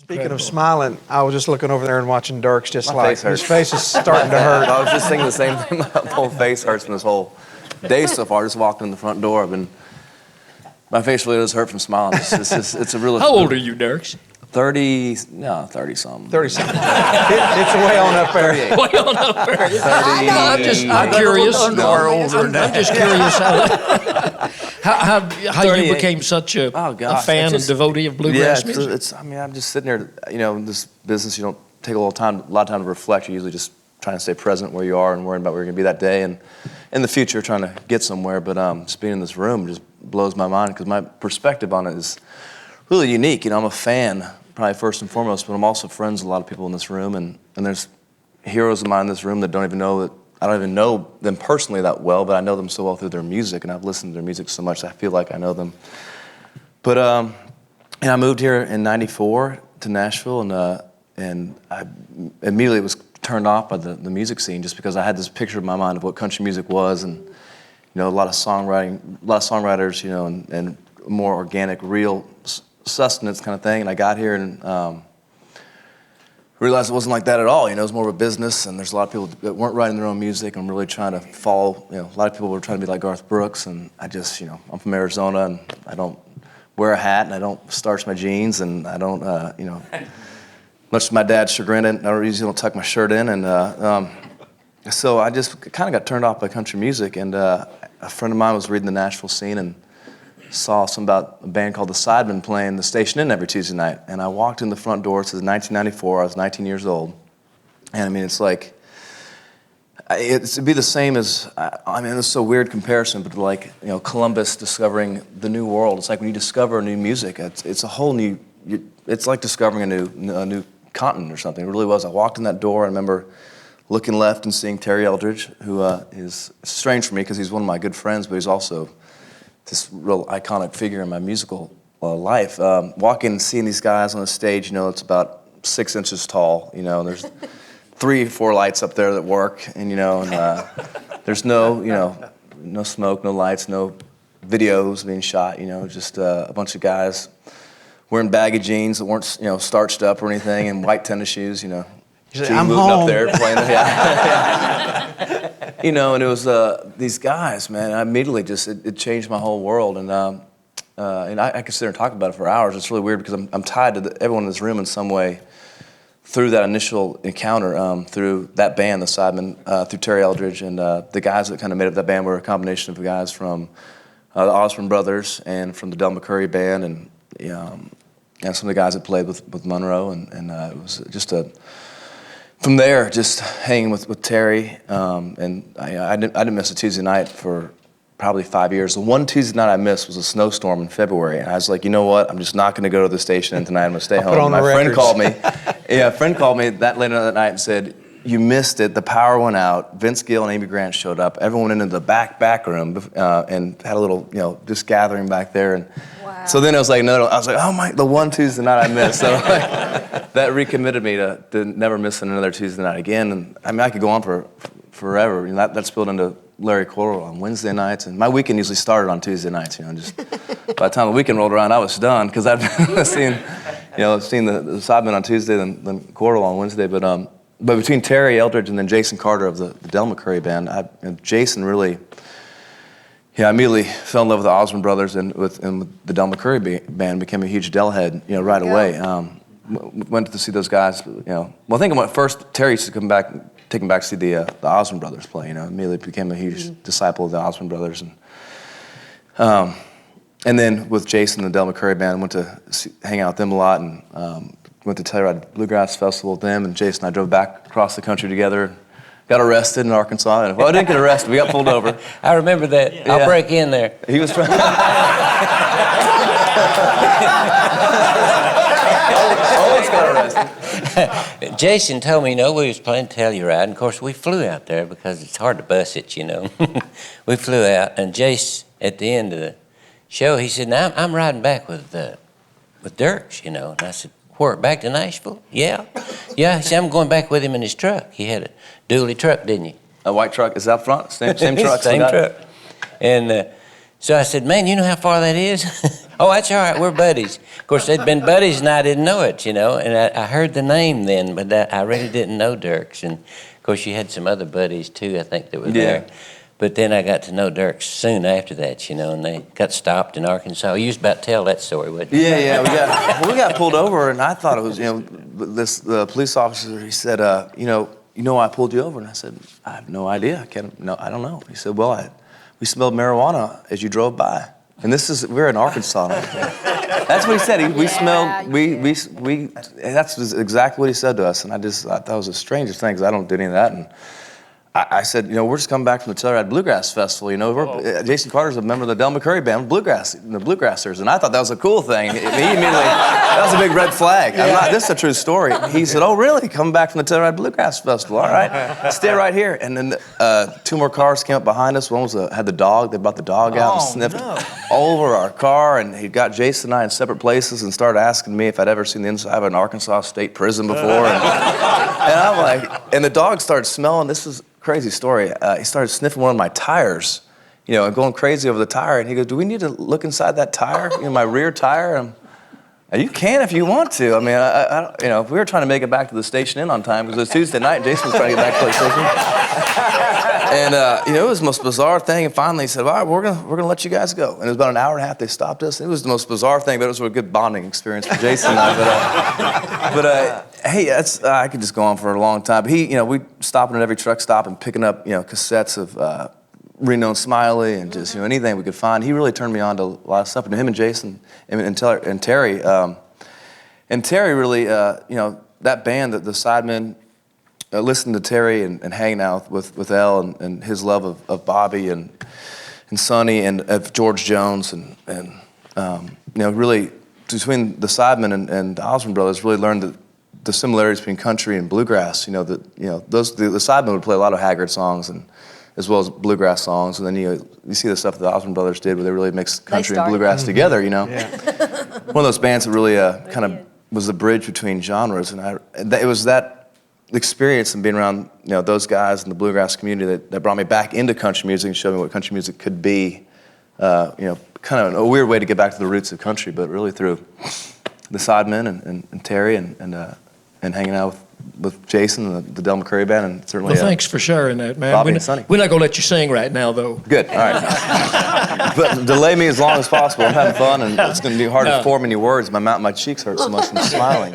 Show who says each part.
Speaker 1: Speaking of smiling, I was just looking over there and watching Dierks just
Speaker 2: My face hurts.
Speaker 1: his face is starting to hurt.
Speaker 2: I was just thinking the same thing. My whole face hurts from this whole day so far. Just walked in the front door. My face really does hurt from smiling. It's a real.
Speaker 3: How old are you, Dierks?
Speaker 2: 30-something.
Speaker 1: 30-something. It's way on up there.
Speaker 3: Way on up there. I'm curious. I'm just curious how you became such a fan and devotee of bluegrass music.
Speaker 2: I'm just sitting here, in this business, you don't take a lot of time to reflect. You're usually just trying to stay present where you are and worrying about where you're going to be that day and in the future trying to get somewhere. But just being in this room just blows my mind because my perspective on it is really unique. I'm a fan, probably first and foremost, but I'm also friends with a lot of people in this room, and there's heroes of mine in this room that I don't even know them personally that well, but I know them so well through their music, and I've listened to their music so much I feel like I know them. But I moved here in '94 to Nashville, and I immediately was turned off by the music scene just because I had this picture in my mind of what country music was, and a lot of songwriters, and more organic, real sustenance kind of thing. And I got here and realized it wasn't like that at all. It was more of a business, and there's a lot of people that weren't writing their own music and really trying to follow. A lot of people were trying to be like Garth Brooks, and I just, I'm from Arizona, and I don't wear a hat, and I don't starch my jeans, and I don't, much to my dad's chagrin, I usually don't tuck my shirt in, and so I just kind of got turned off by country music, and a friend of mine was reading the Nashville scene and saw something about a band called the Sidemen playing the Station Inn every Tuesday night. And I walked in the front door. It says 1994. I was 19 years old. And it's like, it'd be the same as, it's a weird comparison, but like, Columbus discovering the New World. It's like when you discover new music, it's a whole new, it's like discovering a new continent or something. It really was. I walked in that door. I remember looking left and seeing Terry Eldridge, who is strange for me because he's one of my good friends, but he's also this real iconic figure in my musical life. Walking and seeing these guys on the stage, it's about 6 inches tall, and there's 3 or 4 lights up there that work, and there's no smoke, no lights, no videos being shot, just a bunch of guys wearing baggy jeans that weren't, starched up or anything, and white tennis shoes,
Speaker 1: I'm
Speaker 2: moving
Speaker 1: home.
Speaker 2: up there playing. And it was these guys, man. I immediately just it changed my whole world, and I could sit there and talk about it for hours. It's really weird because I'm tied to everyone in this room in some way through that initial encounter, through that band, the Sidemen, through Terry Eldridge, and the guys that kind of made up that band were a combination of the guys from the Osborne Brothers and from the Del McCoury band, and some of the guys that played with Monroe, and it was just from there, just hanging with Terry, and I didn't miss a Tuesday night for probably 5 years. The one Tuesday night I missed was a snowstorm in February, and I was like, you know what? I'm just not going to go to the station tonight. I'm going to stay home. My friend called me. A friend called me later that night and said, you missed it. The power went out. Vince Gill and Amy Grant showed up. Everyone went into the back room and had a little, just gathering back there. And
Speaker 4: wow.
Speaker 2: So then I was like, no. I was like, oh my, the one Tuesday night I missed. So that recommitted me to never miss another Tuesday night again. And I could go on for forever. That spilled into Larry Coral on Wednesday nights, and my weekend usually started on Tuesday nights. Just by the time the weekend rolled around, I was done because I've seen the Sidemen on Tuesday, then Coral on Wednesday. But between Terry Eldridge and then Jason Carter of the Del McCoury band, Jason really, I immediately fell in love with the Osborne Brothers and with the Del McCoury band, became a huge Del head, right away. Went to see those guys, Well, I think when first Terry used to take him back to see the Osborne Brothers play, Immediately became a huge disciple of the Osborne Brothers, and then with Jason and the Del McCoury band, went to hang out with them a lot, and went to Telluride Bluegrass Festival with them, and Jason and I drove back across the country together. Got arrested in Arkansas. Well, I didn't get arrested. We got pulled over.
Speaker 5: I remember that. Yeah. I'll break in there.
Speaker 2: He was trying. Almost got arrested.
Speaker 5: Jason told me, we was playing Telluride, and of course we flew out there because it's hard to bus it, We flew out, and Jace, at the end of the show, he said, "Now I'm riding back with Dierks, And I said, "Where? Back to Nashville?" Yeah. He said, "I'm going back with him in his truck." He had a dually truck, didn't he?
Speaker 2: A white truck. Is that up front? Same truck.
Speaker 5: Same truck. And So I said, man, you know how far that is? Oh, that's all right, we're buddies. Of course, they'd been buddies and I didn't know it, and I heard the name then, but I really didn't know Dierks. And of course, you had some other buddies too, I think, that were there. But then I got to know Dierks soon after that, and they got stopped in Arkansas. You was about to tell that story, wouldn't you?
Speaker 2: Yeah. We got pulled over, and I thought it was, the police officer. He said, you know why I pulled you over? And I said, I have no idea. I don't know. He said, well, we smelled marijuana as you drove by, and we're in Arkansas. That's what he said. We smelled. We. That's exactly what he said to us, and I thought that was the strangest thing because I don't do any of that. And I said, we're just coming back from the Telluride Bluegrass Festival. Jason Carter's a member of the Del McCurry band, Bluegrass, the Bluegrassers, and I thought that was a cool thing. He immediately, that was a big red flag. This is a true story. He said, oh, really? Coming back from the Telluride Bluegrass Festival? All right, stay right here. And then 2 more cars came up behind us. One had the dog. They brought the dog out and sniffed all over our car. And he got Jason and I in separate places and started asking me if I'd ever seen the inside of an Arkansas State prison before. And I'm like, and the dog started smelling. This is crazy story. He started sniffing one of my tires, and going crazy over the tire. And he goes, do we need to look inside that tire, my rear tire? And you can if you want to. I mean, I if we were trying to make it back to the Station Inn on time, because it was Tuesday night, Jason was trying to get back to the station. And, it was the most bizarre thing. And finally he said, all right, we're gonna let you guys go. And it was about an hour and a half they stopped us. It was the most bizarre thing, but it was a good bonding experience for Jason and I. Hey, I could just go on for a long time. But we stopping at every truck stop and picking up, cassettes of Reno and Smiley and just, anything we could find. He really turned me on to a lot of stuff. And him and Jason and Terry, and Terry really, that band, the Sidemen, listening to Terry and hanging out with El and his love of Bobby and Sonny and of George Jones and really between the Sidemen and the Osmond brothers really learned the similarities between country and bluegrass. The Sidemen would play a lot of Haggard songs and as well as bluegrass songs, and then you see the stuff that the Osmond brothers did where they really mixed country and bluegrass together. One of those bands that really kind of was the bridge between genres, and it was that experience and being around those guys in the bluegrass community that brought me back into country music and showed me what country music could be. Kind of a weird way to get back to the roots of country, but really through the Sidemen and Terry and hanging out with Jason and the Del McCurry band, and certainly.
Speaker 3: Well, thanks for sharing that, man.
Speaker 2: Bobby and Sonny.
Speaker 3: We're not gonna let you sing right now, though.
Speaker 2: Good. All right. But delay me as long as possible. I'm having fun, and it's gonna be hard to form any words. My cheeks hurt so much from smiling.